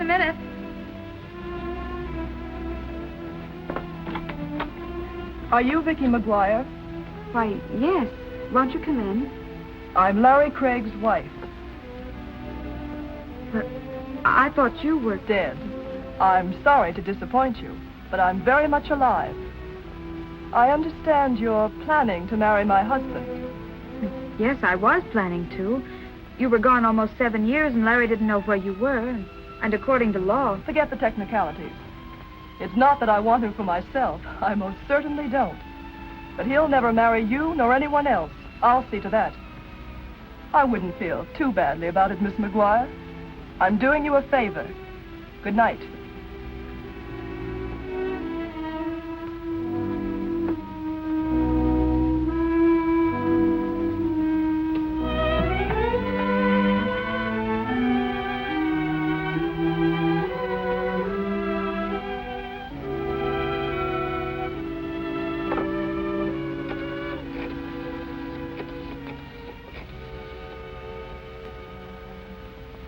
a minute. Are you Vicky McGuire? Why, yes. Won't you come in? I'm Larry Craig's wife. But I thought you were... Dead. I'm sorry to disappoint you, but I'm very much alive. I understand you're planning to marry my husband. Yes, I was planning to. You were gone almost 7 years, and Larry didn't know where you were. And according to law... Forget the technicalities. It's not that I want him for myself. I most certainly don't. But he'll never marry you nor anyone else. I'll see to that. I wouldn't feel too badly about it, Miss McGuire. I'm doing you a favor. Good night.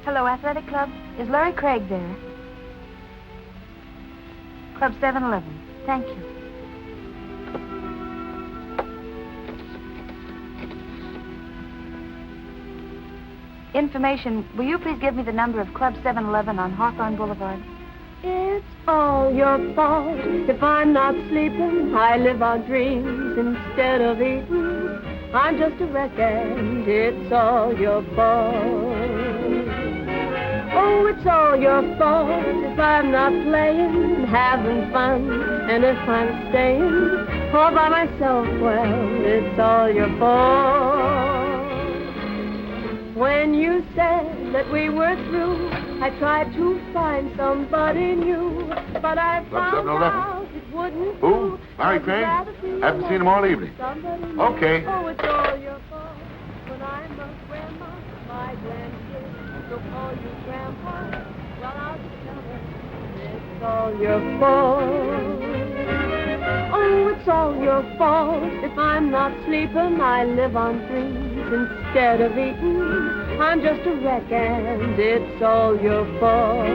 Hello, Athletic Club. Is Larry Craig there? Club 711. Thank you. Information. Will you please give me the number of Club 711 on Hawthorne Boulevard? It's all your fault if I'm not sleeping. I live on dreams instead of eating. I'm just a wreck and it's all your fault. Oh, it's all your fault if I'm not playing, having fun, and if I'm staying all by myself. Well, it's all your fault. When you said that we were through, I tried to find somebody new, but I found out it wouldn't do. Who? Larry Craig? Haven't seen him all evening. Okay. Oh, it's all your fault when I'm a grandma, my grandkids will call you grandpa. Well, I'll just tell them it's all your fault. Oh, it's all your fault if I'm not sleeping. I live on dreams instead of eating. I'm just a wreck and it's all your fault.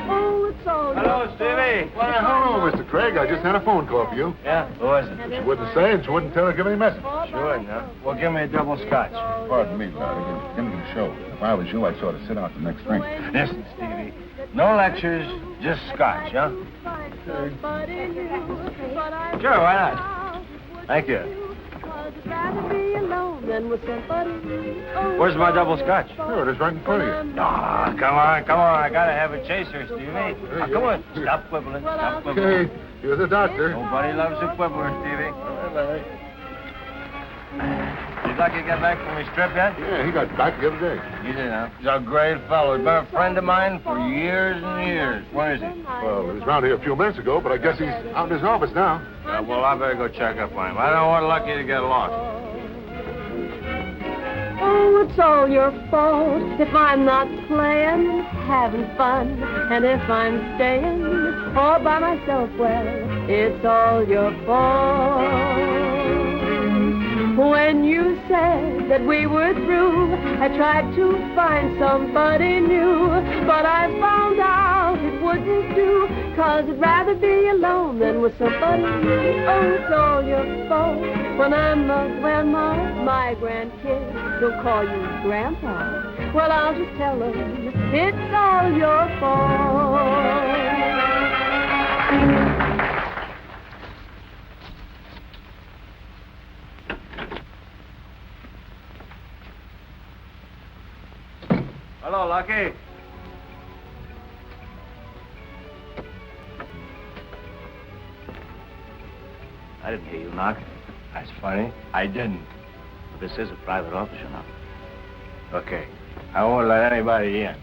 Oh, it's all Hello, your Stevie. Why, hello, Mr. Craig. I just had a phone call for you. Yeah, who is it? She wouldn't say and she wouldn't tell or give any message. Sure, no. Well, give me a double scotch. Pardon me, Larry. It's getting to the show. If I was you, I'd sort of sit out the next drink. Listen, Stevie. No lectures, just scotch, huh? Sure, why not? Thank you. Where's my double scotch? Here, it is right in front of you. Ah, come on. I gotta have a chaser, Stevie. Now, come on. Stop quibbling. Okay, you're the doctor. Nobody loves a quibbler, Stevie. All right. Did Lucky get back from his trip yet? Yeah, he got back the other day. He did, huh? He's a great fellow. He's been a friend of mine for years and years. Where is he? Well, he was around here a few minutes ago, but I guess he's out in his office now. Well, I better go check up on him. I don't want Lucky to get lost. Oh, it's all your fault if I'm not playing, having fun, and if I'm staying all by myself. Well, it's all your fault. When you said that we were through, I tried to find somebody new, but I found out it wouldn't do, 'cause I'd rather be alone than with somebody new. Oh, it's all your fault when I'm a grandma, my grandkids will call you grandpa. Well, I'll just tell them it's all your fault. Hello, Lucky. I didn't hear you knock. That's funny. I didn't. But this is a private office, you know. Okay. I won't let anybody in.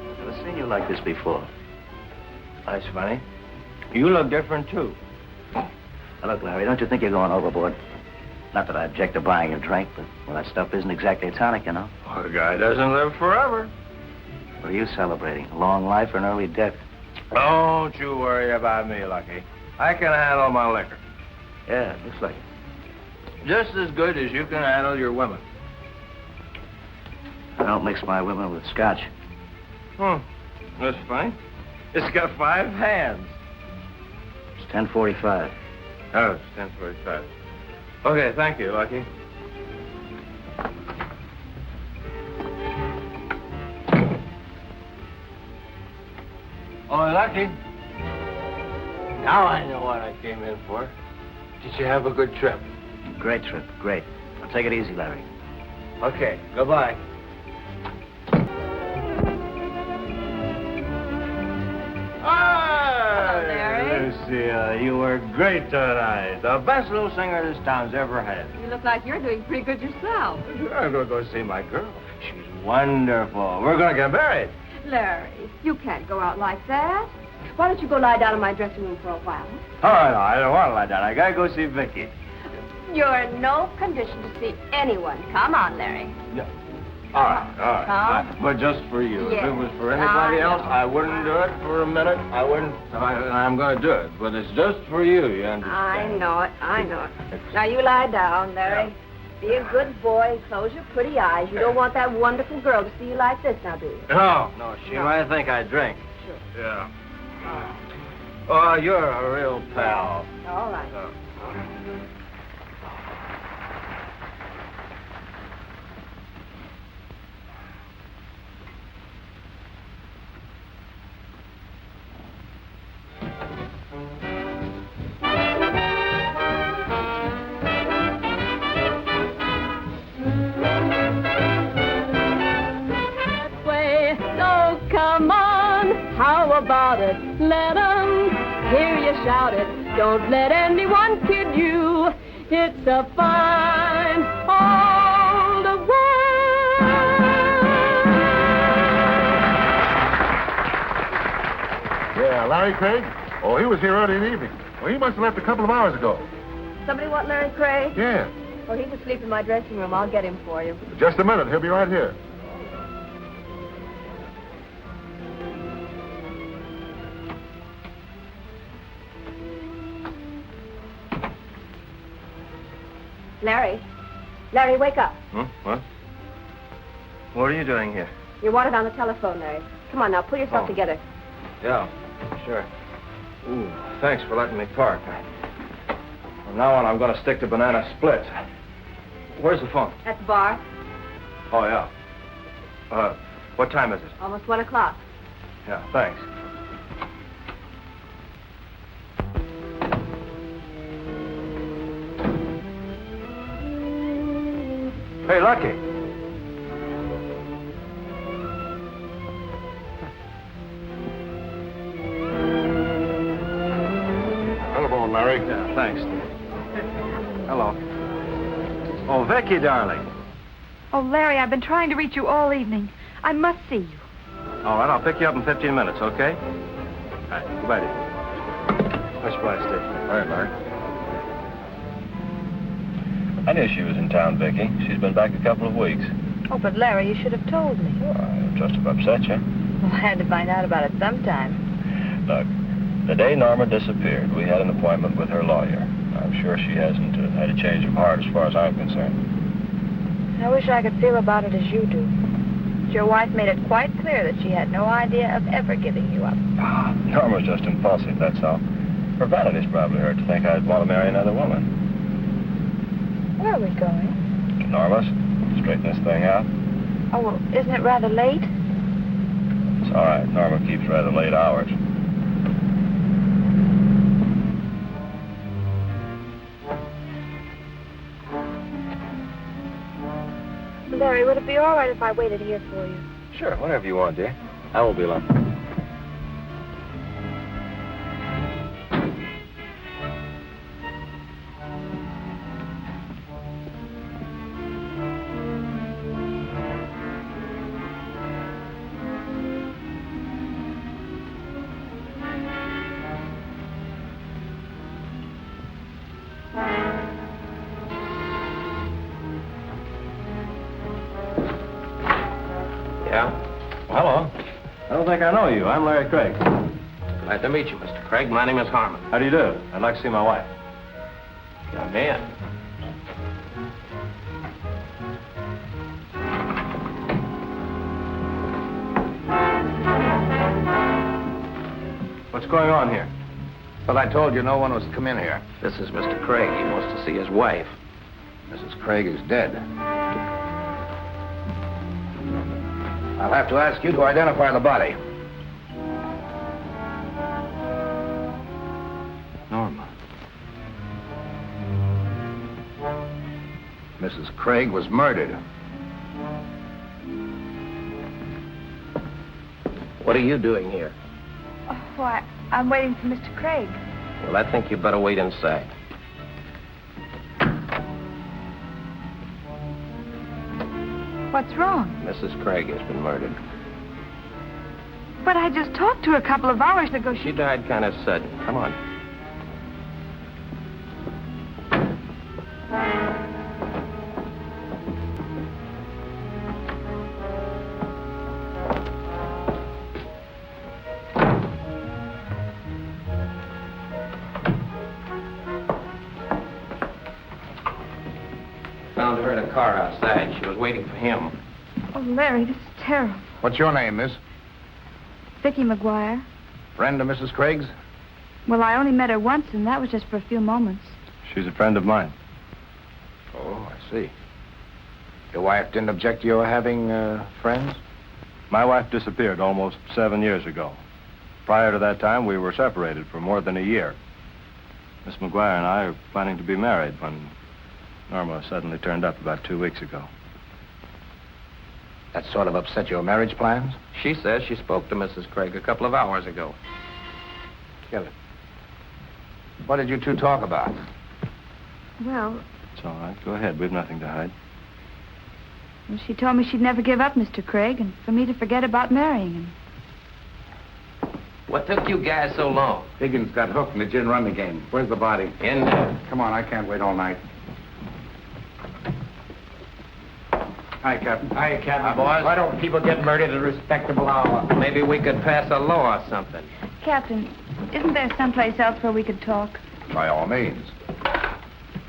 I've never seen you like this before. That's funny. You look different, too. Now, look, Larry, don't you think you're going overboard? Not that I object to buying a drink, but, well, that stuff isn't exactly a tonic, you know. Well, the guy doesn't live forever. What are you celebrating? A long life or an early death? Don't you worry about me, Lucky. I can handle my liquor. Yeah, looks like it. Just as good as you can handle your women. I don't mix my women with scotch. That's fine. It's got 5 hands. It's 10:45. Oh, it's 10:45. Okay, thank you, Lucky. Oh, Lucky. Now I know what I came in for. Did you have a good trip? Great trip, great. Now take it easy, Larry. Okay, goodbye. Hello, Larry. Lucia, you were great tonight. The best little singer this town's ever had. You look like you're doing pretty good yourself. I'm going to go see my girl. She's wonderful. We're going to get married. Larry, you can't go out like that. Why don't you go lie down in my dressing room for a while? Oh, no, I don't want to lie down. I got to go see Vicky. You're in no condition to see anyone. Come on, Larry. Yeah. All right. Huh? But just for you. Yes, If it was for anybody I else, know. I wouldn't do it for a minute. I wouldn't. I'm going to do it. But it's just for you, you understand? I know it. Now you lie down, Larry. Be a good boy. Close your pretty eyes. You don't want that wonderful girl to see you like this, now, do you? No. She might think I drink. Sure. Yeah. Oh, you're a real pal. All right. So come on, how about it? Let 'em hear you shout it. Don't let anyone kid you. It's a fine old world. Yeah, Larry Craig? Oh, he was here early in the evening. Well, he must have left a couple of hours ago. Somebody want Larry Craig? Yeah. Oh, he's asleep in my dressing room. I'll get him for you. Just a minute. He'll be right here. Larry, wake up. What? What are you doing here? You're wanted on the telephone, Larry. Come on now, pull yourself together. Yeah, sure. Ooh, thanks for letting me park. From now on, I'm going to stick to banana splits. Where's the phone? At the bar. Oh, yeah. What time is it? Almost 1 o'clock. Yeah, thanks. Hey, Lucky. Telephone, Larry. Yeah, thanks. Hello. Oh, Vicky, darling. Oh, Larry, I've been trying to reach you all evening. I must see you. All right, I'll pick you up in 15 minutes, okay? All right, goodbye, dear. Much obliged, Steve. All right, Larry. I knew she was in town, Vicky. She's been back a couple of weeks. Oh, but Larry, you should have told me. Well, I just have upset you. Well, I had to find out about it sometime. Look, the day Norma disappeared, we had an appointment with her lawyer. I'm sure she hasn't had a change of heart as far as I'm concerned. I wish I could feel about it as you do. Your wife made it quite clear that she had no idea of ever giving you up. Norma's just impulsive, that's all. Her vanity's probably hurt to think I'd want to marry another woman. Where are we going? Norma's, straighten this thing out. Oh, well, isn't it rather late? It's all right. Norma keeps rather late hours. Larry, would it be all right if I waited here for you? Sure, whatever you want, dear. I won't be long. Yeah? Well, hello. I don't think I know you. I'm Larry Craig. Glad to meet you, Mr. Craig. My name is Harmon. How do you do? I'd like to see my wife. Come in. What's going on here? But I told you no one was to come in here. This is Mr. Craig. He wants to see his wife. Mrs. Craig is dead. I'll have to ask you to identify the body. Norma. Mrs. Craig was murdered. What are you doing here? Oh, why, I'm waiting for Mr. Craig. Well, I think you better wait inside. What's wrong? Mrs. Craig has been murdered. But I just talked to her a couple of hours ago. She died kind of sudden. Come on. Found her in a car outside. She was waiting for him. Oh, Larry, this is terrible. What's your name, miss? Vicky McGuire. Friend of Mrs. Craig's? Well, I only met her once, and that was just for a few moments. She's a friend of mine. Oh, I see. Your wife didn't object to your having friends? My wife disappeared almost 7 years ago. Prior to that time, we were separated for more than a year. Miss McGuire and I are planning to be married when Norma suddenly turned up about 2 weeks ago. That sort of upset your marriage plans? She says she spoke to Mrs. Craig a couple of hours ago. Get it. What did you two talk about? Well, It's all right. Go ahead. We've nothing to hide. she told me she'd never give up Mr. Craig and for me to forget about marrying him. What took you guys so long? Higgins got hooked in the gin rummy game. Where's the body? In there. Come on, I can't wait all night. Hi, Captain. Hi, Captain. Hi, boys. Why don't people get murdered at a respectable hour? Maybe we could pass a law or something. Captain, isn't there someplace else where we could talk? By all means.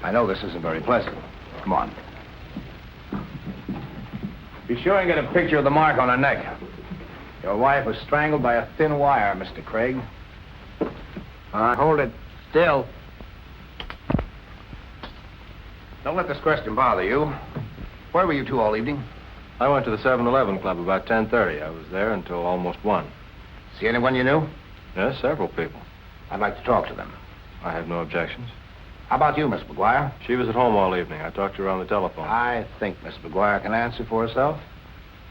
I know this isn't very pleasant. Come on. Be sure and get a picture of the mark on her neck. Your wife was strangled by a thin wire, Mr. Craig. Hold it still. Don't let this question bother you. Where were you two all evening? I went to the 7-Eleven club about 10:30. I was there until almost 1. See anyone you knew? Yes, several people. I'd like to talk to them. I have no objections. How about you, Miss McGuire? She was at home all evening. I talked to her on the telephone. I think Miss McGuire can answer for herself.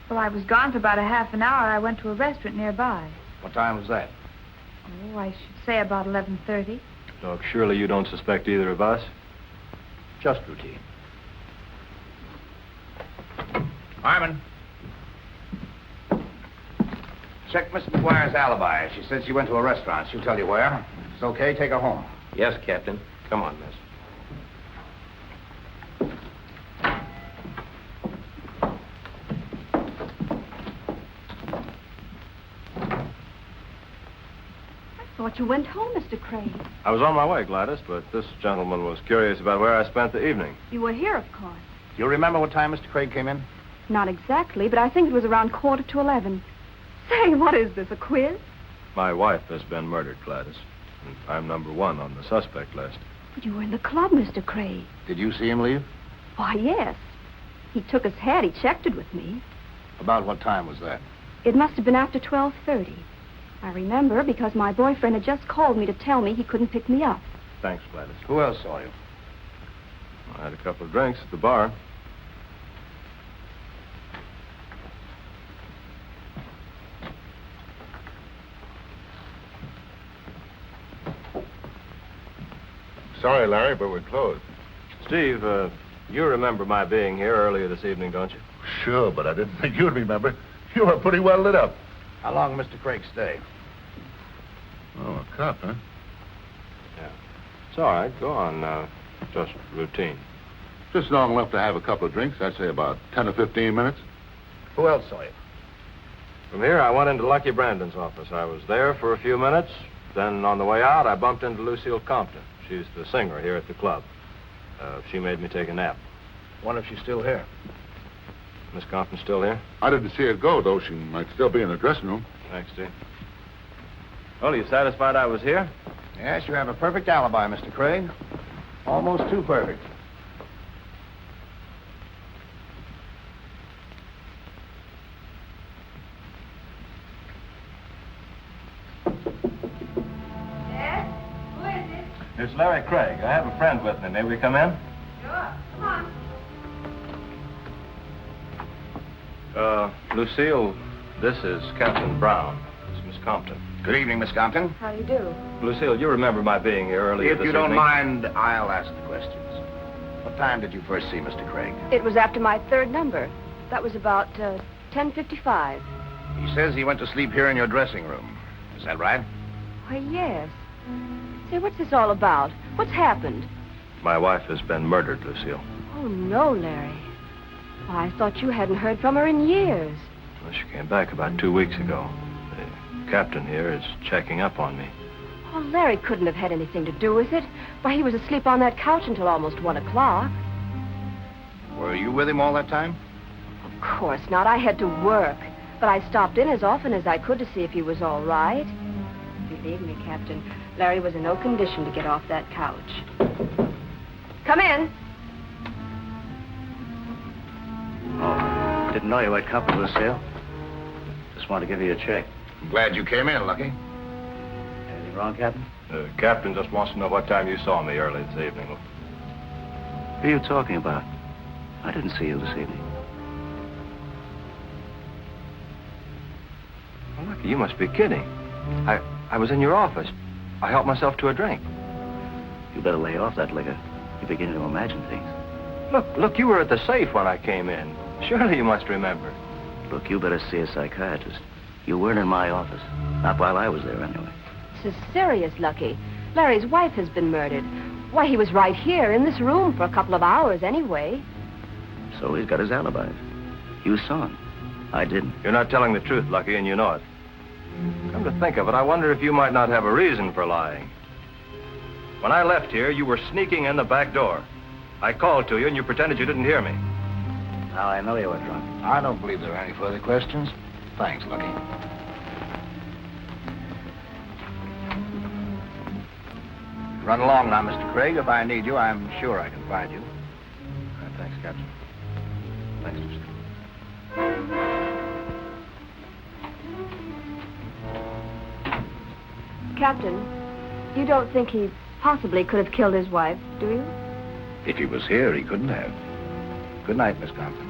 Well, I was gone for about a half an hour. I went to a restaurant nearby. What time was that? Oh, I should say about 11:30. Look, surely you don't suspect either of us? Just routine. Harmon. Check Miss McGuire's alibi. She said she went to a restaurant. She'll tell you where. If it's okay, take her home. Yes, Captain. Come on, miss. I thought you went home, Mr. Craig. I was on my way, Gladys, but this gentleman was curious about where I spent the evening. You were here, of course. Do you remember what time Mr. Craig came in? Not exactly, but I think it was around 11:15. Say, what is this, a quiz? My wife has been murdered, Gladys. And I'm number 1 on the suspect list. But you were in the club, Mr. Craig. Did you see him leave? Why, yes. He took his hat. He checked it with me. About what time was that? It must have been after 12:30. I remember because my boyfriend had just called me to tell me he couldn't pick me up. Thanks, Gladys. Who else saw you? I had a couple of drinks at the bar. Sorry, Larry, but we're closed. Steve, you remember my being here earlier this evening, don't you? Sure, but I didn't think you'd remember. You were pretty well lit up. How long Mr. Craig stay? Oh, a cop, huh? Yeah. It's all right. Go on. Just routine. Just long enough to have a couple of drinks. I'd say about 10 or 15 minutes. Who else saw you? From here, I went into Lucky Brandon's office. I was there for a few minutes. Then, on the way out, I bumped into Lucille Compton. She's the singer here at the club. She made me take a nap. Wonder if she's still here. Miss Compton still here? I didn't see her go, though. She might still be in the dressing room. Thanks, Steve. Well, are you satisfied I was here? Yes, you have a perfect alibi, Mr. Craig. Almost too perfect. Yes? Who is it? It's Larry Craig. I have a friend with me. May we come in? Sure. Come on. Lucille, this is Captain Brown. It's Miss Compton. Good evening, Miss Compton. How do you do? Lucille, you remember my being here earlier If this you don't evening? mind, I'll ask the questions. What time did you first see Mr. Craig? It was after my third number. That was about 10:55. He says he went to sleep here in your dressing room. Is that right? Why, yes. Say, what's this all about? What's happened? My wife has been murdered, Lucille. Oh, no, Larry. Why, I thought you hadn't heard from her in years. Well, she came back about 2 weeks ago. The captain here is checking up on me. Oh, Larry couldn't have had anything to do with it. Why, he was asleep on that couch until almost 1 o'clock. Were you with him all that time? Of course not. I had to work. But I stopped in as often as I could to see if he was all right. Believe me, Captain, Larry was in no condition to get off that couch. Come in. Oh, didn't know you had company, Lucille. Just wanted to give you a check. I'm glad you came in, Lucky. Anything wrong, Captain? The captain just wants to know what time you saw me early this evening. Who are you talking about? I didn't see you this evening. Well, Lucky, you must be kidding. I was in your office. I helped myself to a drink. You better lay off that liquor. You're beginning to imagine things. Look, you were at the safe when I came in. Surely you must remember. Look, you better see a psychiatrist. You weren't in my office. Not while I was there, anyway. This is serious, Lucky. Larry's wife has been murdered. Why, he was right here in this room for a couple of hours anyway. So he's got his alibi. You saw him. I didn't. You're not telling the truth, Lucky, and you know it. Come to think of it, I wonder if you might not have a reason for lying. When I left here, you were sneaking in the back door. I called to you, and you pretended you didn't hear me. Now I know you were drunk. I don't believe there are any further questions. Thanks, Lucky. Run along now, Mr. Craig. If I need you, I'm sure I can find you. Thanks, Captain. Thanks, Mr. Captain, you don't think he possibly could have killed his wife, do you? If he was here, he couldn't have. Good night, Miss Compton.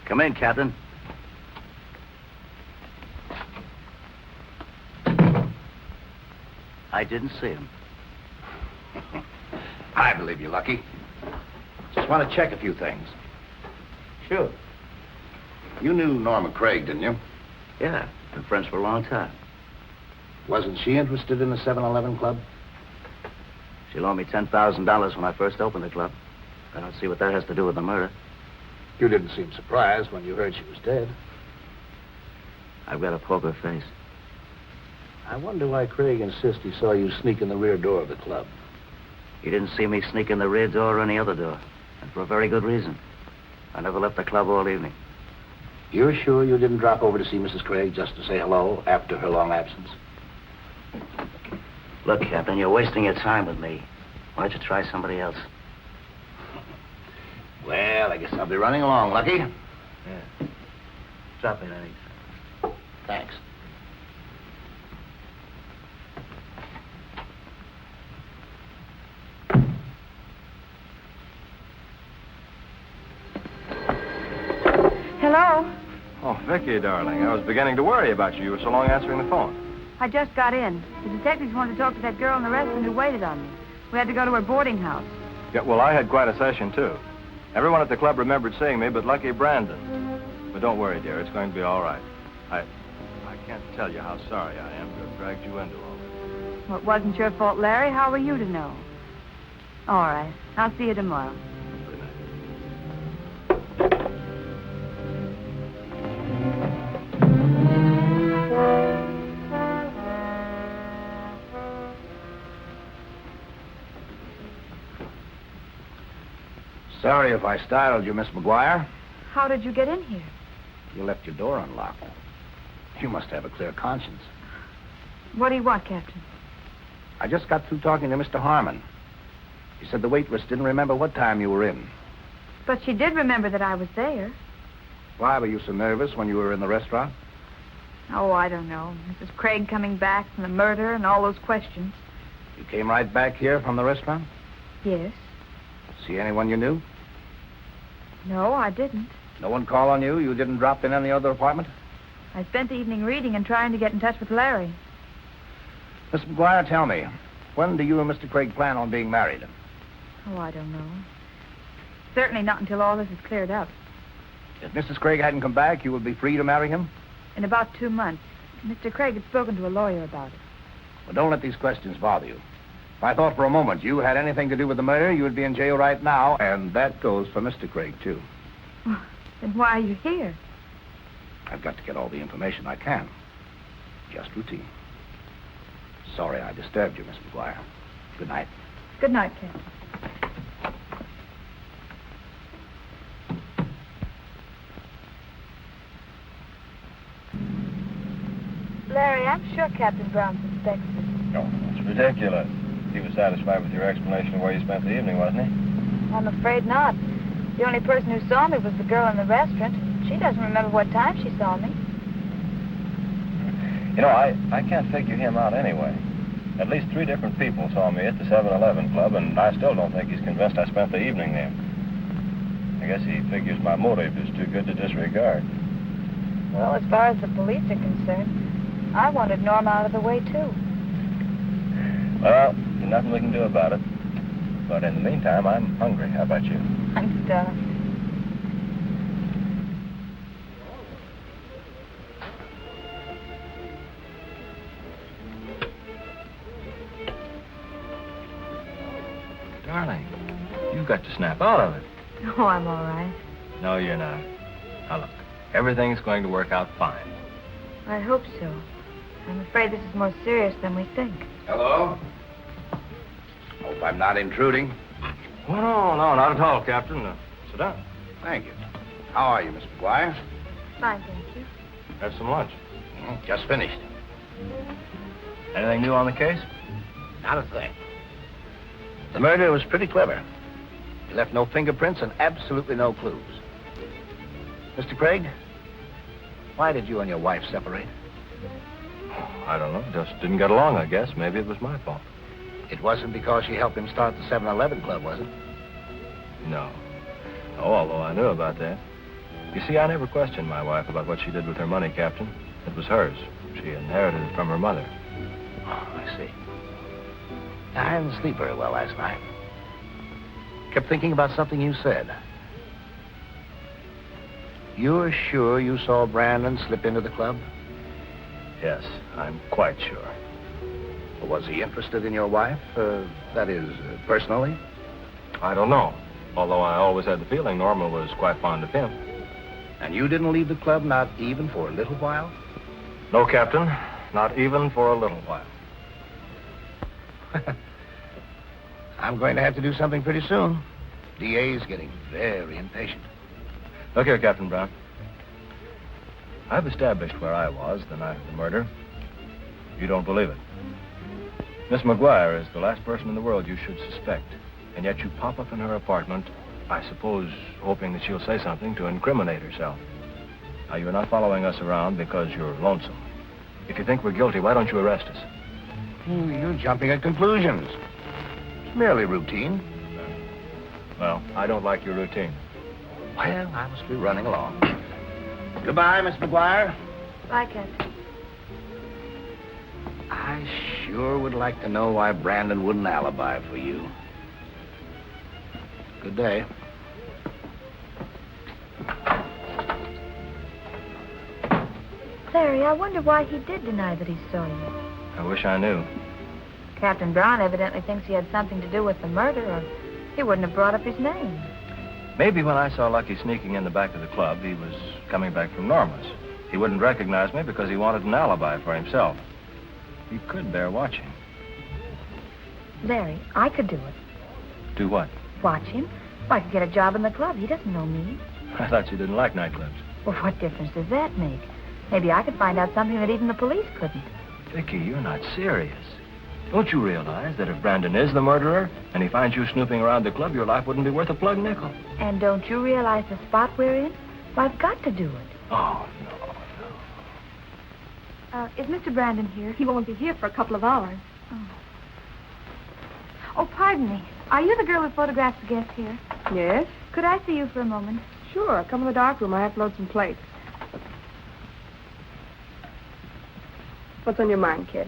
Come in, Captain. I didn't see him. I believe you, Lucky. Just want to check a few things. Sure. You knew Norma Craig, didn't you? Yeah, been friends for a long time. Wasn't she interested in the 7-Eleven club? She loaned me $10,000 when I first opened the club. I don't see what that has to do with the murder. You didn't seem surprised when you heard she was dead. I've got a poker face. I wonder why Craig insists he saw you sneak in the rear door of the club. He didn't see me sneak in the rear door or any other door. And for a very good reason. I never left the club all evening. You're sure you didn't drop over to see Mrs. Craig just to say hello after her long absence? Look, Captain, you're wasting your time with me. Why don't you try somebody else? Well, I guess I'll be running along, Lucky. Yeah. Drop in anytime. Thanks. Hello? Oh, Vicky, darling, I was beginning to worry about you. You were so long answering the phone. I just got in. The detectives wanted to talk to that girl in the restaurant who waited on me. We had to go to her boarding house. Yeah, well, I had quite a session, too. Everyone at the club remembered seeing me, but Lucky Brandon. But don't worry, dear. It's going to be all right. I can't tell you how sorry I am to have dragged you into all this. Well, it wasn't your fault, Larry. How were you to know? All right. I'll see you tomorrow. Sorry if I startled you, Miss McGuire. How did you get in here? You left your door unlocked. You must have a clear conscience. What do you want, Captain? I just got through talking to Mr. Harmon. He said the waitress didn't remember what time you were in. But she did remember that I was there. Why were you so nervous when you were in the restaurant? Oh, I don't know. Mrs. Craig coming back from the murder and all those questions. You came right back here from the restaurant? Yes. See anyone you knew? No, I didn't. No one called on you? You didn't drop in any other apartment? I spent the evening reading and trying to get in touch with Larry. Miss McGuire, tell me, when do you and Mr. Craig plan on being married? Oh, I don't know. Certainly not until all this is cleared up. If Mrs. Craig hadn't come back, you would be free to marry him? In about 2 months. Mr. Craig had spoken to a lawyer about it. Well, don't let these questions bother you. If I thought for a moment you had anything to do with the murder, you would be in jail right now, and that goes for Mr. Craig, too. Well, then why are you here? I've got to get all the information I can. Just routine. Sorry I disturbed you, Miss McGuire. Good night. Good night, Captain. Larry, I'm sure Captain Brown suspects us. No, it's ridiculous. He was satisfied with your explanation of where you spent the evening, wasn't he? I'm afraid not. The only person who saw me was the girl in the restaurant. She doesn't remember what time she saw me. You know, I can't figure him out anyway. At least 3 different people saw me at the 7-Eleven Club, and I still don't think he's convinced I spent the evening there. I guess he figures my motive is too good to disregard. Well, as far as the police are concerned, I wanted Norma out of the way, too. Well, there's nothing we can do about it. But in the meantime, I'm hungry. How about you? I'm starved. Darling, you've got to snap out of it. Oh, I'm all right. No, you're not. Now, look, everything's going to work out fine. I hope so. I'm afraid this is more serious than we think. Hello? Hope I'm not intruding. Oh, no, not at all, Captain. Sit down. Thank you. How are you, Miss McGuire? Fine, thank you. Have some lunch. Just finished. Anything new on the case? Not a thing. The murder was pretty clever. He left no fingerprints and absolutely no clues. Mr. Craig, why did you and your wife separate? I don't know. Just didn't get along, I guess. Maybe it was my fault. It wasn't because she helped him start the 7-Eleven Club, was it? No. Oh, although I knew about that. You see, I never questioned my wife about what she did with her money, Captain. It was hers. She inherited it from her mother. Oh, I see. I didn't sleep very well last night. Kept thinking about something you said. You're sure you saw Brandon slip into the club? Yes, I'm quite sure. Was he interested in your wife? That is, personally? I don't know. Although I always had the feeling Norma was quite fond of him. And you didn't leave the club, not even for a little while? No, Captain. Not even for a little while. I'm going to have to do something pretty soon. DA's getting very impatient. Look here, Captain Brown. I've established where I was the night of the murder. You don't believe it. Miss McGuire is the last person in the world you should suspect. And yet you pop up in her apartment, I suppose, hoping that she'll say something to incriminate herself. Now, you're not following us around because you're lonesome. If you think we're guilty, why don't you arrest us? You're jumping at conclusions. It's merely routine. Well, I don't like your routine. Well, I must be running along. Goodbye, Miss McGuire. Bye, Captain. I sure would like to know why Brandon wouldn't alibi for you. Good day. Larry, I wonder why he did deny that he saw you. I wish I knew. Captain Brown evidently thinks he had something to do with the murder, or he wouldn't have brought up his name. Maybe when I saw Lucky sneaking in the back of the club, he was coming back from Norma's. He wouldn't recognize me because he wanted an alibi for himself. He could bear watching. Larry, I could do it. Do what? Watch him. Well, I could get a job in the club. He doesn't know me. I thought you didn't like nightclubs. Well, what difference does that make? Maybe I could find out something that even the police couldn't. Vicky, you're not serious. Don't you realize that if Brandon is the murderer and he finds you snooping around the club, your life wouldn't be worth a plug nickel? And don't you realize the spot we're in? Well, I've got to do it. Oh, no. Is Mr. Brandon here? He won't be here for a couple of hours. Oh, pardon me. Are you the girl who photographs the guests here? Yes? Could I see you for a moment? Sure. Come in the dark room. I have to load some plates. What's on your mind, kid?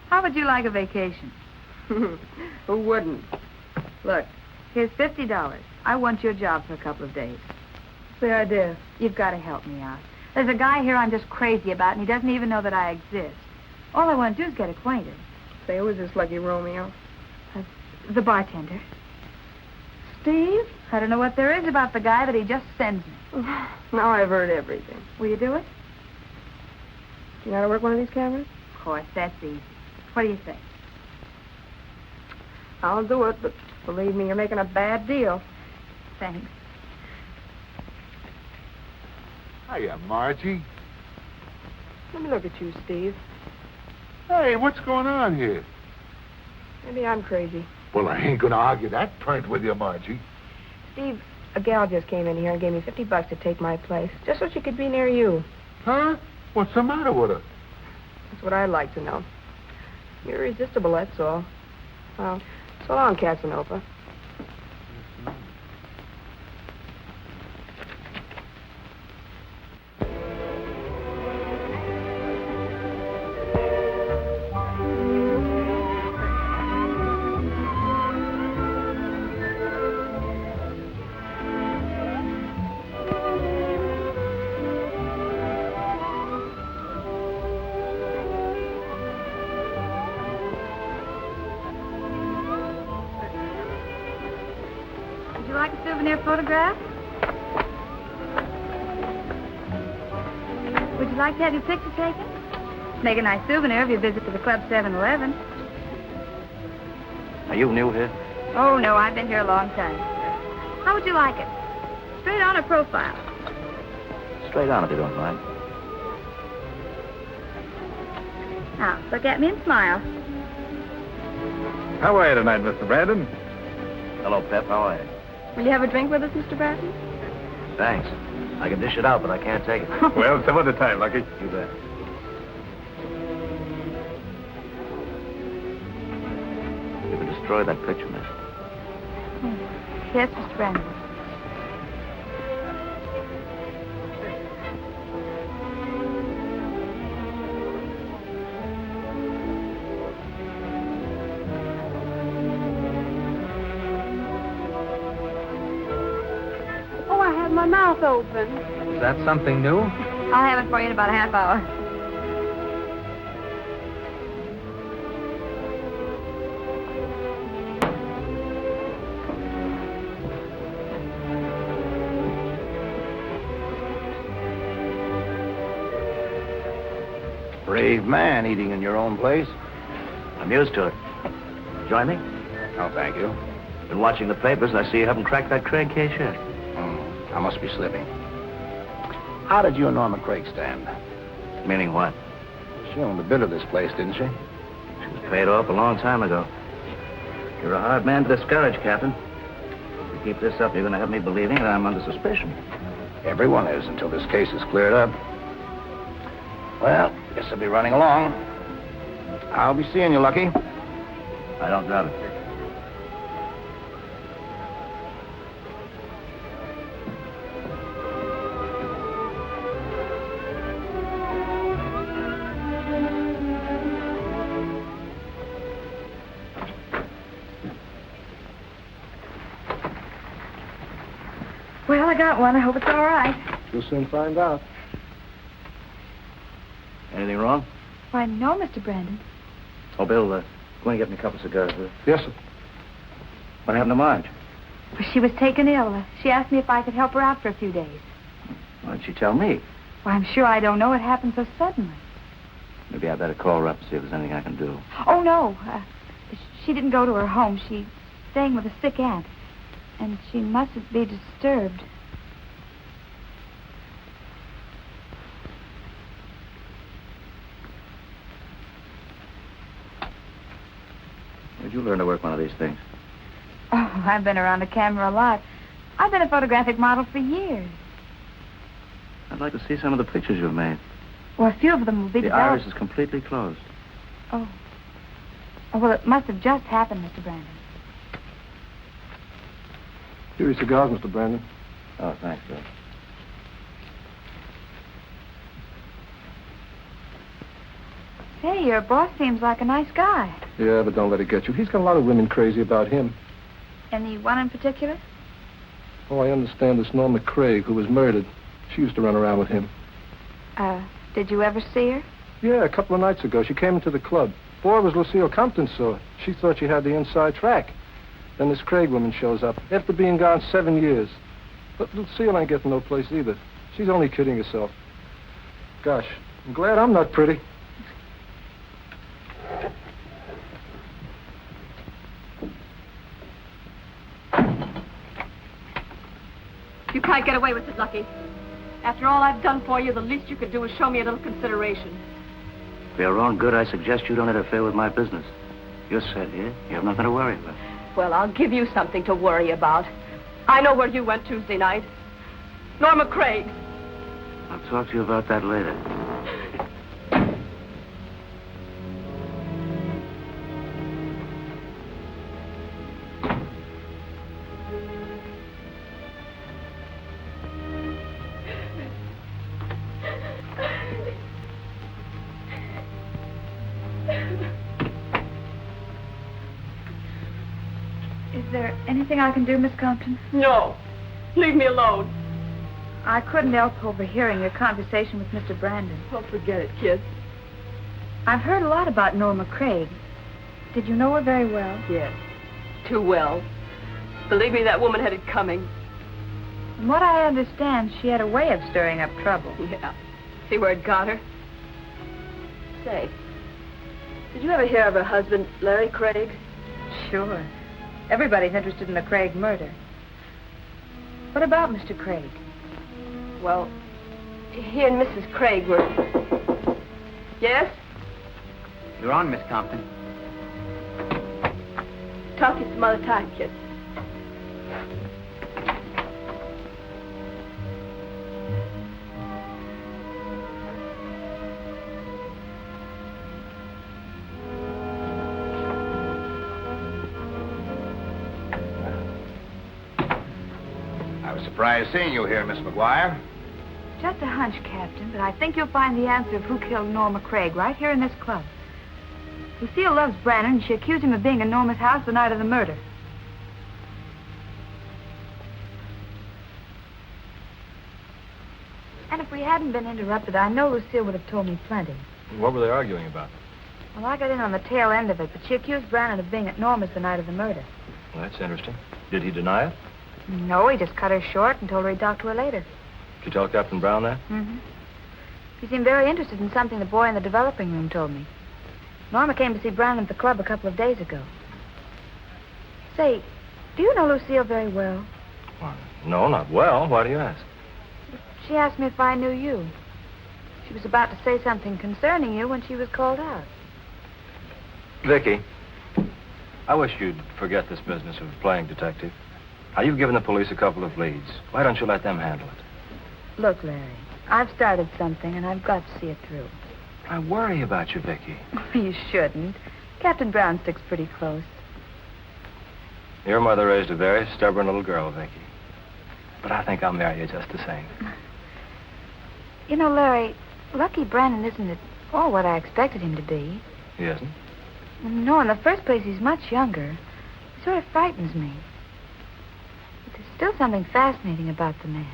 How would you like a vacation? Who wouldn't? Look, here's $50. I want your job for a couple of days. What's the idea? You've got to help me out. There's a guy here I'm just crazy about, and he doesn't even know that I exist. All I want to do is get acquainted. Say, who is this Lucky Romeo? The bartender. Steve? I don't know what there is about the guy that he just sends me. Now I've heard everything. Will you do it? You know how to work one of these cameras? Of course, that's easy. What do you say? I'll do it, but believe me, you're making a bad deal. Thanks. Hiya, Margie. Let me look at you, Steve. Hey, what's going on here? Maybe I'm crazy. Well, I ain't gonna argue that point with you, Margie. Steve, a gal just came in here and gave me $50 to take my place, just so she could be near you. Huh? What's the matter with her? That's what I'd like to know. You're irresistible, that's all. Well, so long, Casanova. Would you like a souvenir photograph? Would you like to have your picture taken? Make a nice souvenir if you visit to the Club 7-Eleven. Are you new here? Oh, no, I've been here a long time. How would you like it? Straight on or profile? Straight on, if you don't mind. Now, look at me and smile. How are you tonight, Mr. Brandon? Hello, Pep. How are you? Will you have a drink with us, Mr. Bratton? Thanks. I can dish it out, but I can't take it. Well, some other time, Lucky. You bet. You can destroy that picture, miss. Yes, Mr. Brandon. Oh, I had my mouth open. Is that something new? I'll have it for you in about a half hour. Brave man eating in your own place. I'm used to it. Join me? No, thank you. Been watching the papers. I see you haven't cracked that Craig case yet. I must be slipping. How did you and Norma Craig stand? Meaning what? She owned a bit of this place, didn't she? She was paid off a long time ago. You're a hard man to discourage, Captain. If you keep this up, you're going to have me believing that I'm under suspicion. Everyone is until this case is cleared up. Well, guess I'll be running along. I'll be seeing you, Lucky. I don't doubt it. Well, I got one. I hope it's all right. You'll soon find out. Anything wrong? Why, no, Mr. Brandon. Oh, Bill, Go and get me a couple of cigars, will you? Yes, sir. What happened to Marge? Well, she was taken ill. She asked me if I could help her out for a few days. Why didn't she tell me? Well, I'm sure I don't know. It happened so suddenly. Maybe I better call her up and see if there's anything I can do. Oh, no. She didn't go to her home. She's staying with a sick aunt. And she mustn't be disturbed. Where'd you learn to work one of these things? Oh, I've been around the camera a lot. I've been a photographic model for years. I'd like to see some of the pictures you've made. Well, a few of them will be The developed. iris is completely closed. Oh. Oh, well, it must have just happened, Mr. Brandon. Here are your cigars, Mr. Brandon. Oh, thanks, Bill. Hey, your boss seems like a nice guy. Yeah, but don't let it get you. He's got a lot of women crazy about him. Any one in particular? Oh, I understand this Norma Craig, who was murdered. She used to run around with him. Did you ever see her? Yeah, a couple of nights ago. She came into the club. Boy, was Lucille Compton saw her. She thought she had the inside track. Then this Craig woman shows up, after being gone 7 years. But Lucille ain't getting no place either. She's only kidding herself. Gosh, I'm glad I'm not pretty. You can't get away with it, Lucky. After all I've done for you, the least you could do is show me a little consideration. For your own good, I suggest you don't interfere with my business. You're set here. You have nothing to worry about. Well, I'll give you something to worry about. I know where you went Tuesday night. Norma Craig. I'll talk to you about that later. Is there anything I can do, Miss Compton? No. Leave me alone. I couldn't help overhearing your conversation with Mr. Brandon. Oh, forget it, kid. I've heard a lot about Norma Craig. Did you know her very well? Yes. Too well. Believe me, that woman had it coming. From what I understand, she had a way of stirring up trouble. Yeah. See where it got her? Say, did you ever hear of her husband, Larry Craig? Sure. Everybody's interested in the Craig murder. What about Mr. Craig? Well, he and Mrs. Craig were... Yes? You're on, Miss Compton. Talk to you some other time, kid. I was surprised seeing you here, Miss McGuire. Just a hunch, Captain, but I think you'll find the answer of who killed Norma Craig right here in this club. Lucille loves Brandon, and she accused him of being in Norma's house the night of the murder. And if we hadn't been interrupted, I know Lucille would have told me plenty. What were they arguing about? Well, I got in on the tail end of it, but she accused Brandon of being at Norma's the night of the murder. Well, that's interesting. Did he deny it? No, he just cut her short and told her he'd talk to her later. Did you tell Captain Brown that? Mm-hmm. He seemed very interested in something the boy in the developing room told me. Norma came to see Brandon at the club a couple of days ago. Say, do you know Lucille very well? Well, no, not well. Why do you ask? She asked me if I knew you. She was about to say something concerning you when she was called out. Vicky, I wish you'd forget this business of playing detective. Now, you've given the police a couple of leads. Why don't you let them handle it? Look, Larry, I've started something, and I've got to see it through. I worry about you, Vicky. You shouldn't. Captain Brown sticks pretty close. Your mother raised a very stubborn little girl, Vicky. But I think I'll marry you just the same. You know, Larry, Lucky Brandon isn't at all what I expected him to be. He isn't? No, in the first place, he's much younger. He sort of frightens me. But there's still something fascinating about the man.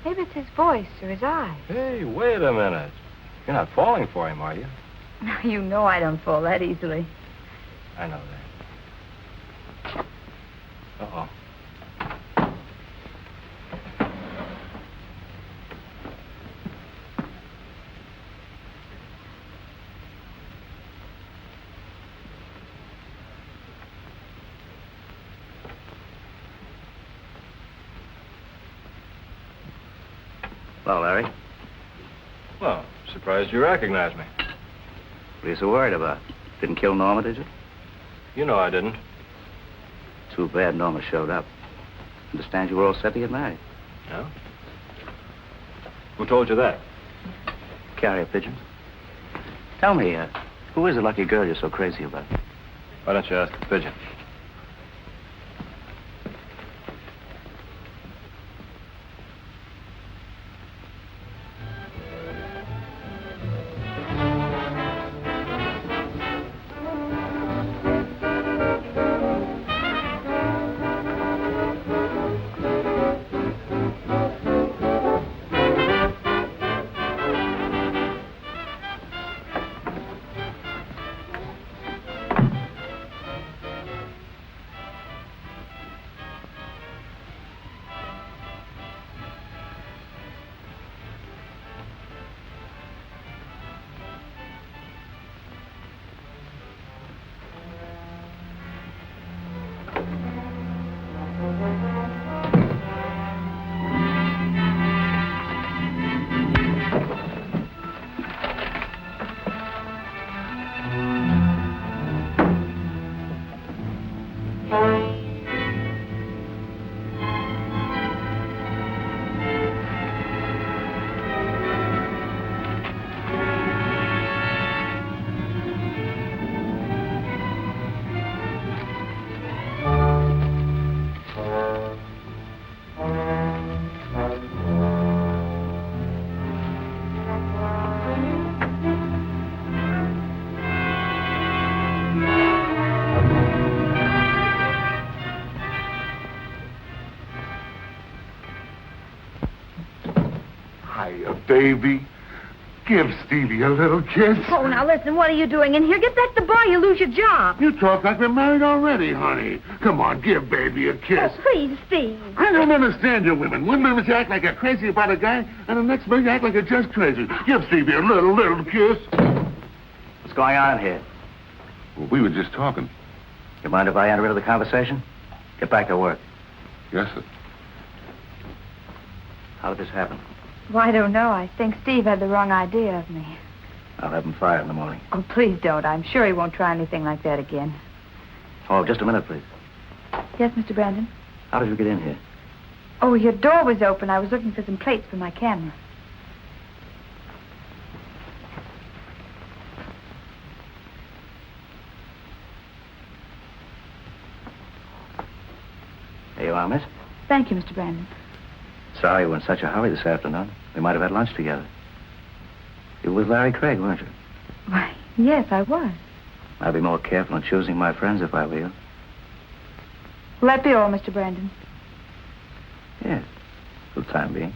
Maybe it's his voice or his eyes. Hey, wait a minute. You're not falling for him, are you? You know I don't fall that easily. I know that. Uh-oh. Hello, Larry. Well, surprised you recognized me. What are you so worried about? Didn't kill Norma, did you? You know I didn't. Too bad Norma showed up. Understand you were all set to get married. No? Who told you that? Carrier pigeons. Tell me, who is the lucky girl you're so crazy about? Why don't you ask the pigeon? Baby. Give Stevie a little kiss. Oh, now listen, what are you doing in here? Get back to the bar, you lose your job. You talk like we're married already, honey. Come on, give baby a kiss. Oh, please, Steve. I don't understand you women. One minute you act like you're crazy about a guy, and the next minute you act like you're just crazy. Give Stevie a little kiss. What's going on here? Well, we were just talking. You mind if I enter into the conversation? Get back to work. Yes, sir. How did this happen? Well, I don't know. I think Steve had the wrong idea of me. I'll have him fired in the morning. Oh, please don't. I'm sure he won't try anything like that again. Oh, just a minute, please. Yes, Mr. Brandon? How did you get in here? Oh, your door was open. I was looking for some plates for my camera. Here you are, miss. Thank you, Mr. Brandon. Sorry you were in such a hurry this afternoon. We might have had lunch together. You were with Larry Craig, weren't you? Why, yes, I was. I'd be more careful in choosing my friends if I were you. Will that be all, Mr. Brandon? Yes, for the time being.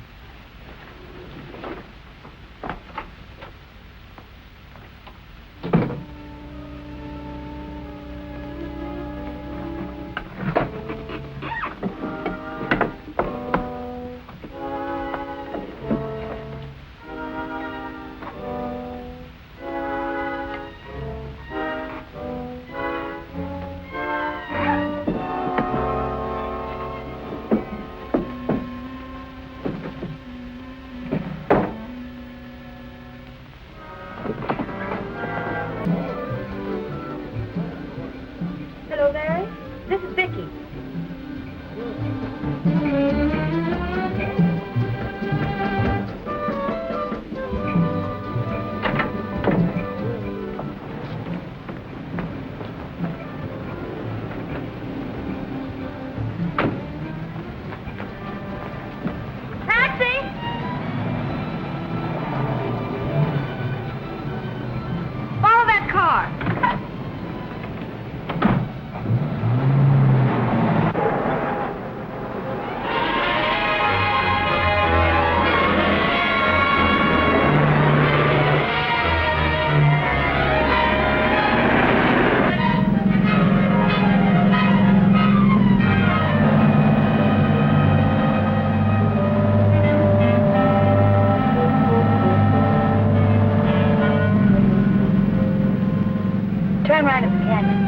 side of the canyon.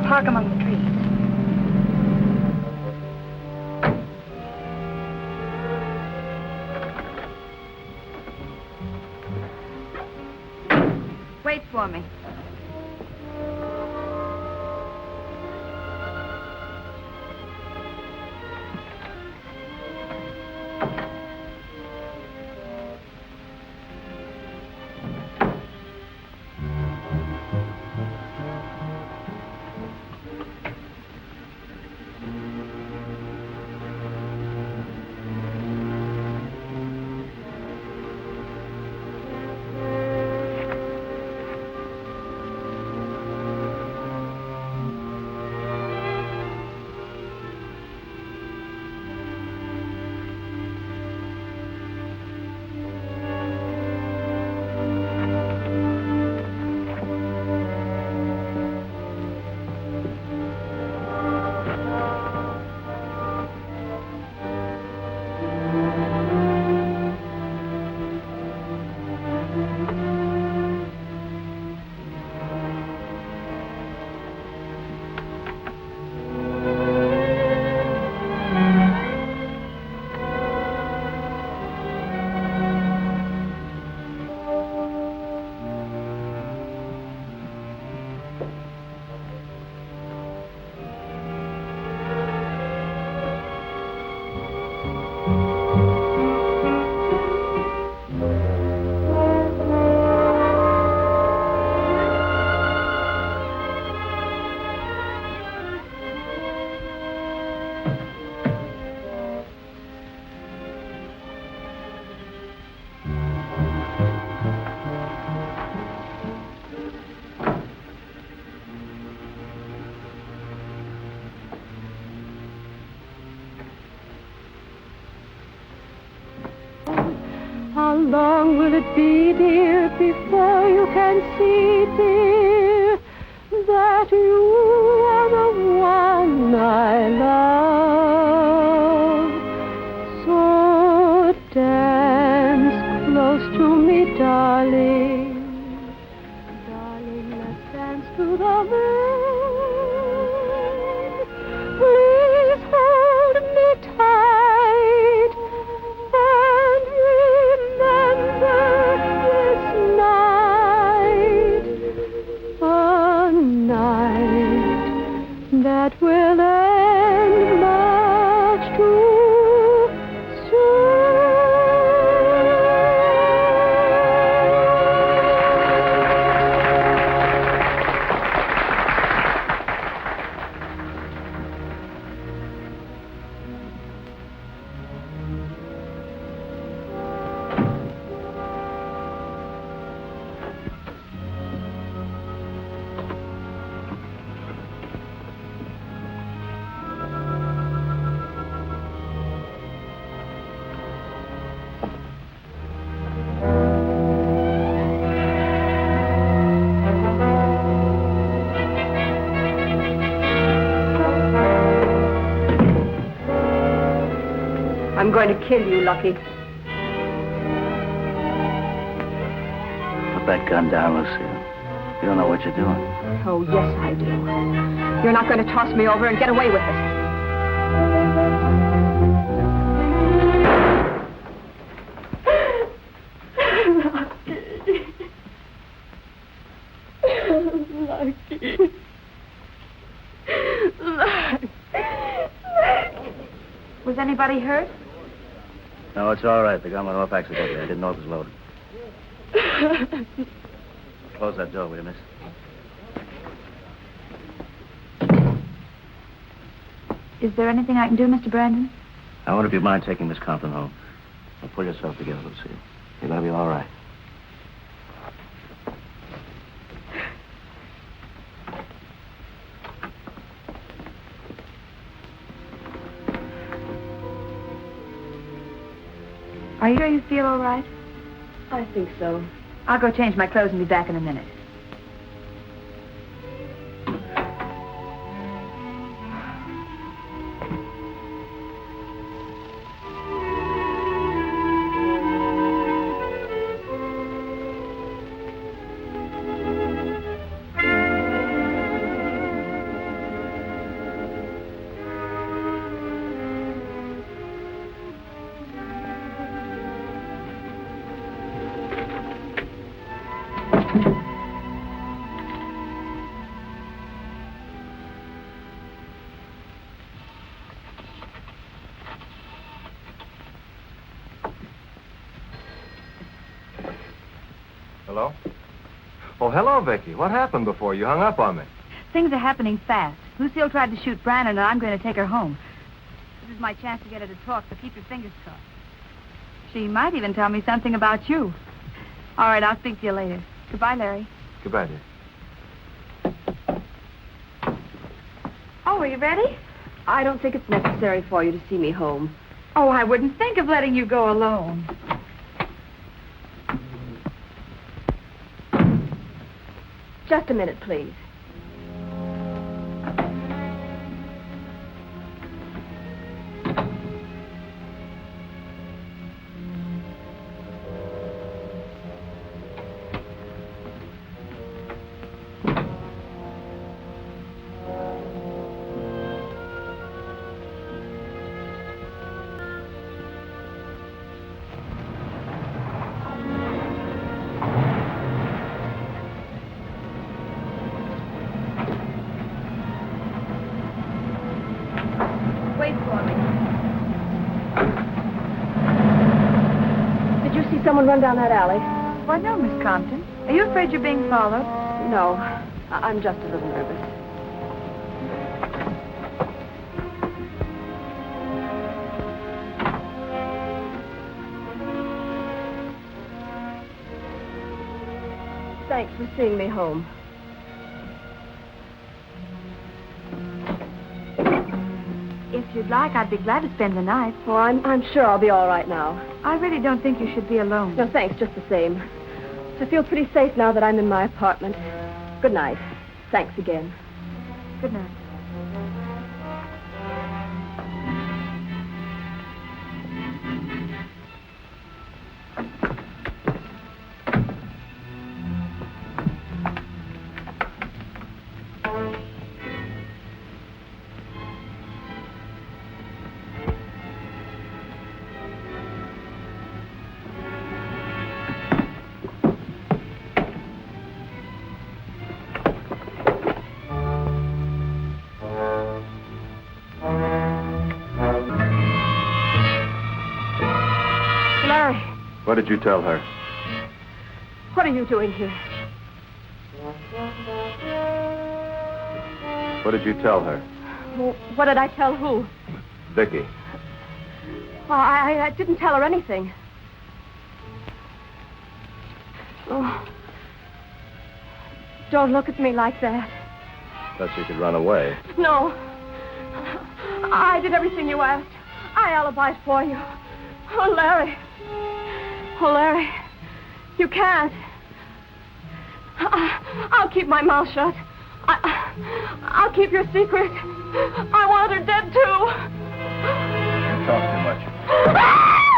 Park among the trees. Wait for me. How long will it be, dear, before you can see, dear, that you are the one I love? So dance close to me, darling. Darling, let's dance to the moon. Please hold me tight. And remember this night, a night that will end much too I'm going to kill you, Lucky. Put that gun down, Lucille. You don't know what you're doing. Oh, yes, I do. You're not going to toss me over and get away with it. Was anybody hurt? No, it's all right. The gun went off accidentally. I didn't know it was loaded. Close that door, will you, miss? Is there anything I can do, Mr. Brandon? I wonder if you mind taking Miss Compton home. Now, pull yourself together, Lucille. You're going to be all right. Are you sure you feel all right? I think so. I'll go change my clothes and be back in a minute. Hello? Oh, hello, Vicky. What happened before you hung up on me? Things are happening fast. Lucille tried to shoot Brandon, and I'm going to take her home. This is my chance to get her to talk, so keep your fingers crossed. She might even tell me something about you. All right, I'll speak to you later. Goodbye, Larry. Goodbye, dear. Oh, are you ready? I don't think it's necessary for you to see me home. Oh, I wouldn't think of letting you go alone. Just a minute, please. Wait for me. Did you see someone run down that alley? Why, no, Miss Compton. Are you afraid you're being followed? No. I'm just a little nervous. Thanks for seeing me home. If you'd like, I'd be glad to spend the night. Oh, I'm sure I'll be all right now. I really don't think you should be alone. No, thanks, just the same. I feel pretty safe now that I'm in my apartment. Good night. Thanks again. Good night. Larry, What did you tell her? what are you doing here? What did you tell her? Well, what did I tell who? Vicky. Oh, I didn't tell her anything. Oh. Don't look at me like that. Thought you could run away. No. I did everything you asked. I alibied for you. Oh, Larry. Oh, Larry. You can't. I'll keep my mouth shut. I'll keep your secret. I want her dead, too. You talk too much.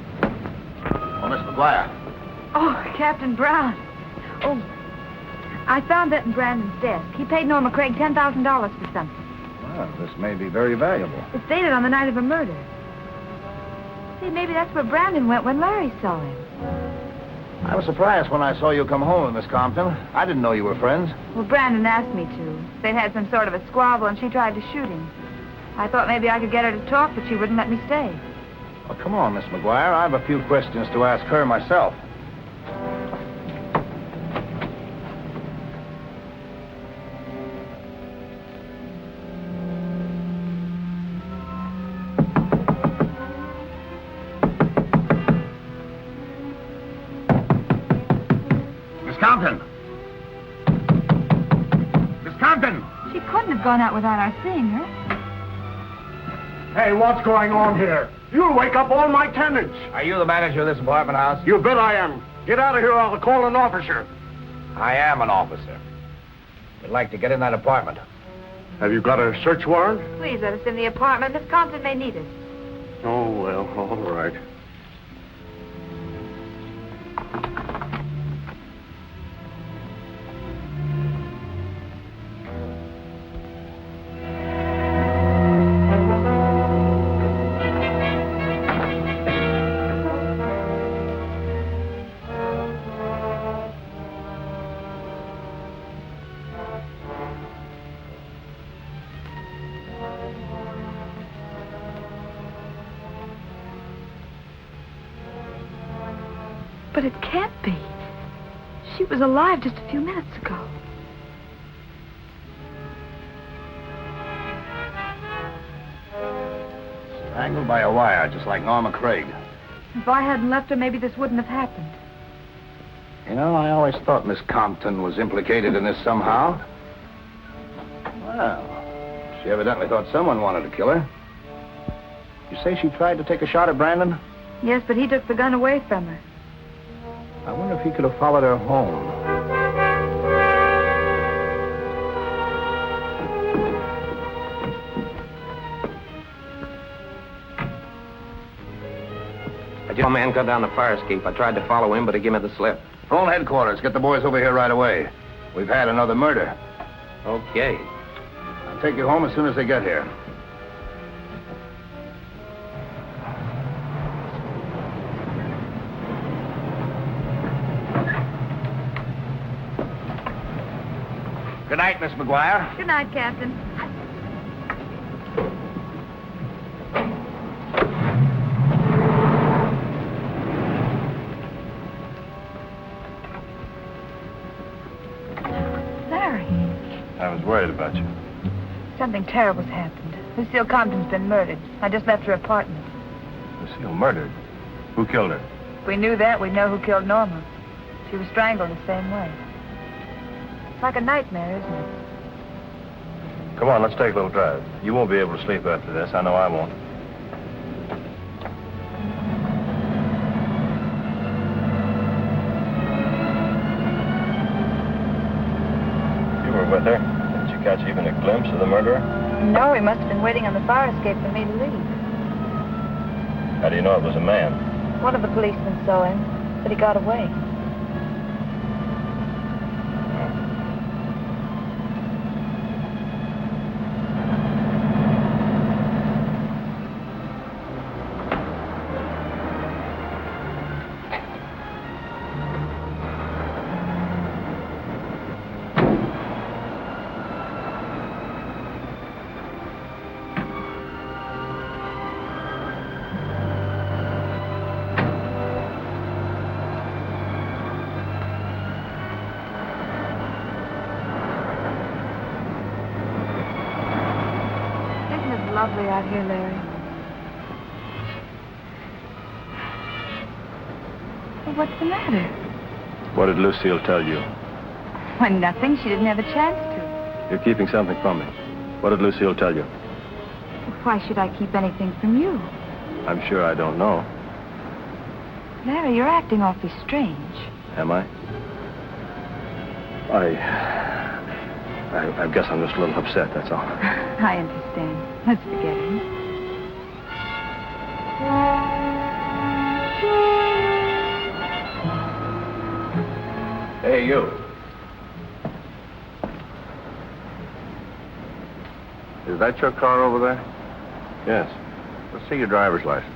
Oh, Miss McGuire. Oh, Captain Brown. Oh, I found that in Brandon's desk. He paid Norma Craig $10,000 for something. Well, this may be very valuable. It's dated on the night of a murder. See, maybe that's where Brandon went when Larry saw him. I was surprised when I saw you come home with Miss Compton. I didn't know you were friends. Well, Brandon asked me to. They'd had some sort of a squabble, and she tried to shoot him. I thought maybe I could get her to talk, but she wouldn't let me stay. Well, come on, Miss McGuire. I have a few questions to ask her myself. Miss Compton! Miss Compton! She couldn't have gone out without our seeing her. Hey, what's going on here? You'll wake up all my tenants. Are you the manager of this apartment house? You bet I am. Get out of here or I'll call an officer. I am an officer. We'd like to get in that apartment. Have you got a search warrant? Please let us in the apartment. Miss Compton may need us. Oh, well, all right. But it can't be. She was alive just a few minutes ago. Strangled by a wire, just like Norma Craig. If I hadn't left her, maybe this wouldn't have happened. You know, I always thought Miss Compton was implicated in this somehow. Well, she evidently thought someone wanted to kill her. You say she tried to take a shot at Brandon? Yes, but he took the gun away from her. I wonder if he could have followed her home. Your man got down the fire escape. I tried to follow him, but he gave me the slip. Phone headquarters. Get the boys over here right away. We've had another murder. Okay. I'll take you home as soon as they get here. Good night, Miss McGuire. Good night, Captain. Larry. I was worried about you. Something terrible's happened. Lucille Compton's been murdered. I just left her apartment. Lucille murdered? Who killed her? If we knew that, we'd know who killed Norma. She was strangled the same way. It's like a nightmare, isn't it? Come on, let's take a little drive. You won't be able to sleep after this. I know I won't. You were with her. Didn't you catch even a glimpse of the murderer? No, he must have been waiting on the fire escape for me to leave. How do you know it was a man? One of the policemen saw him, but he got away. Lovely out here, Larry. Well, what's the matter? What did Lucille tell you? Why, nothing. She didn't have a chance to. You're keeping something from me. What did Lucille tell you? Why should I keep anything from you? I'm sure I don't know. Larry, you're acting awfully strange. Am I? I guess I'm just a little upset, that's all. I understand. Let's forget him. Hey, you. Is that your car over there? Yes. Let's see your driver's license.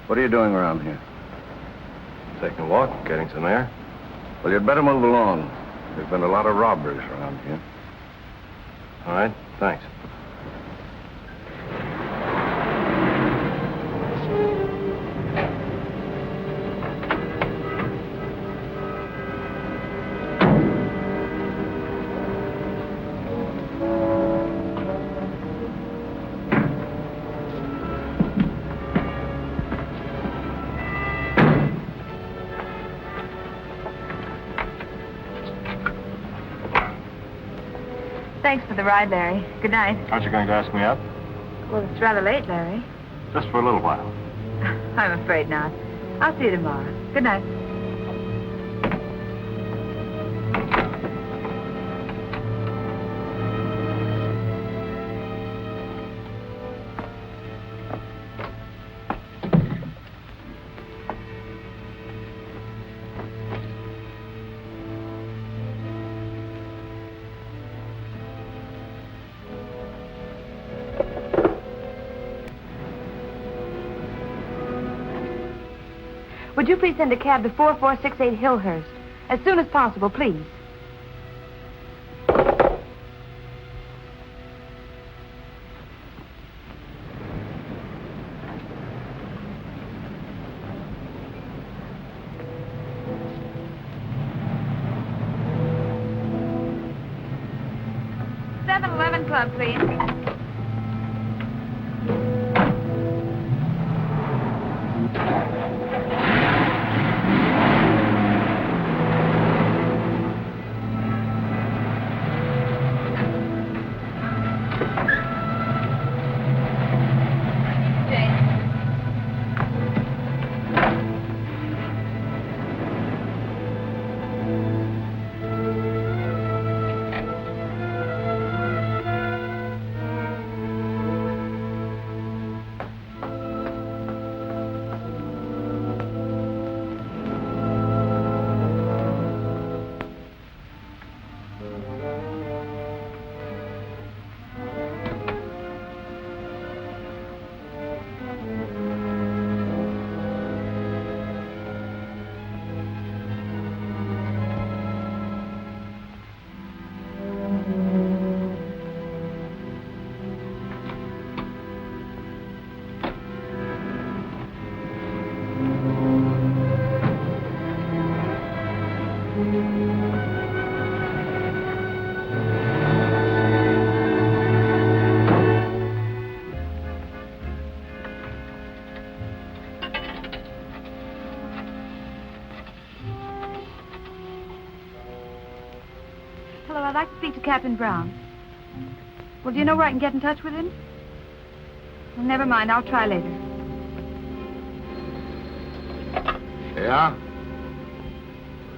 What are you doing around here? Taking a walk, getting some air. Well, you'd better move along. There's been a lot of robberies around here. All right, thanks. Thanks for the ride, Larry. Good night. Aren't you going to ask me out? Well, it's rather late, Larry. Just for a little while. I'm afraid not. I'll see you tomorrow. Good night. Would you please send a cab to 4468 Hillhurst? As soon as possible, please. 7-Eleven Club, please. Hello, I'd like to speak to Captain Brown. Well, do you know where I can get in touch with him? Well, never mind. I'll try later. Yeah?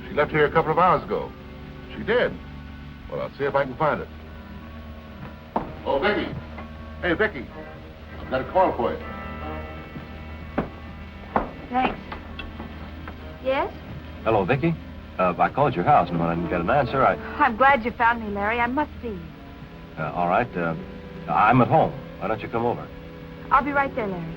She left here a couple of hours ago. She did. Well, I'll see if I can find her. Oh, Vicky. Hey, Vicky. I've got a call for you. Thanks. Yes? Hello, Vicky. I called your house and when I didn't get an answer, I'm glad you found me, Larry. I must see you. all right. I'm at home. Why don't you come over? I'll be right there, Larry.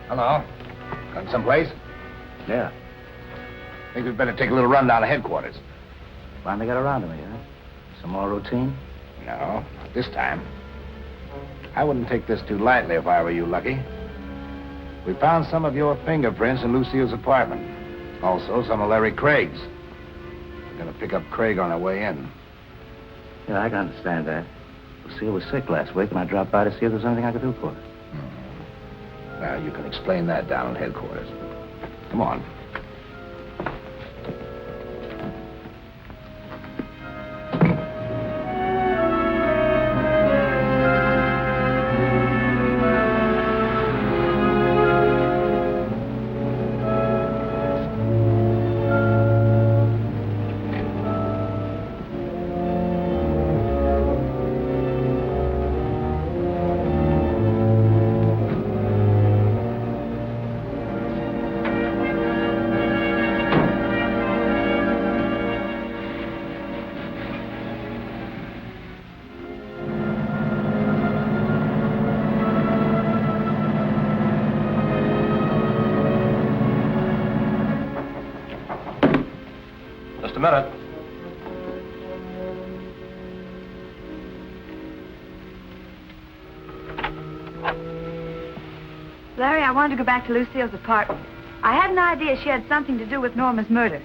Hello. Come someplace? Yeah. Think we'd better take a little run down to headquarters. Finally got around to me, huh? Some more routine? No, not this time. I wouldn't take this too lightly if I were you, Lucky. We found some of your fingerprints in Lucille's apartment. Also, some of Larry Craig's. We're gonna pick up Craig on our way in. Yeah, I can understand that. Lucille was sick last week, and I dropped by to see if there was anything I could do for her. Now, you can explain that down at headquarters. Come on. Just a minute. Larry, I wanted to go back to Lucille's apartment. I had an idea she had something to do with Norma's murder.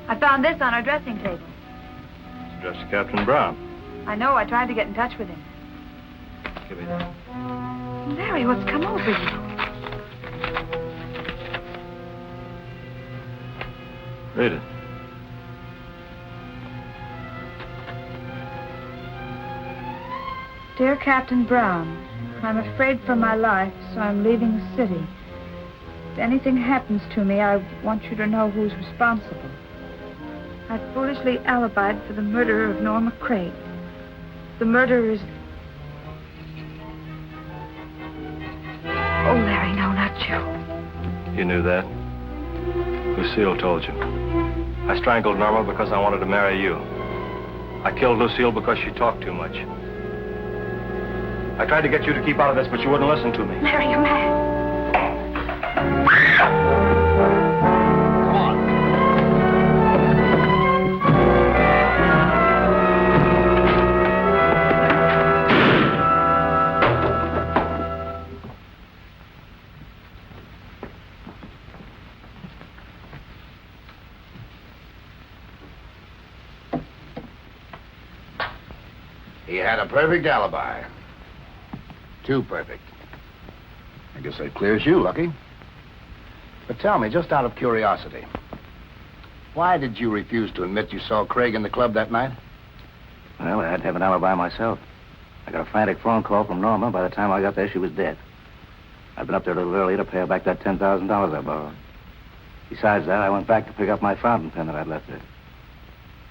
I found this on our dressing table. It's addressed to Captain Brown. I know. I tried to get in touch with him. Give me that. Larry, what's come over you? Read it. Dear Captain Brown, I'm afraid for my life, so I'm leaving the city. If anything happens to me, I want you to know who's responsible. I foolishly alibied for the murder of Norma Craig. The murderer is... Oh, Larry, no, not you. You knew that? Lucille told you. I strangled Norma because I wanted to marry you. I killed Lucille because she talked too much. I tried to get you to keep out of this, but you wouldn't listen to me. Larry, you're mad. Come on. He had a perfect alibi. Too perfect. I guess that clears you, Lucky. But tell me, just out of curiosity, why did you refuse to admit you saw Craig in the club that night? Well, I had to have an alibi myself. I got a frantic phone call from Norma. By the time I got there, she was dead. I'd been up there a little earlier to pay her back that $10,000 I borrowed. Besides that, I went back to pick up my fountain pen that I'd left there.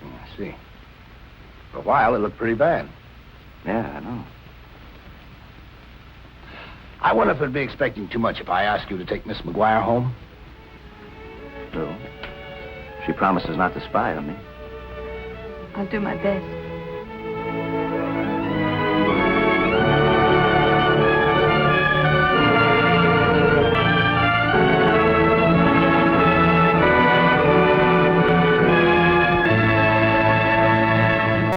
I see. For a while, it looked pretty bad. Yeah, I know. I wonder if it'd be expecting too much if I asked you to take Miss McGuire home. So, she promises not to spy on me. I'll do my best.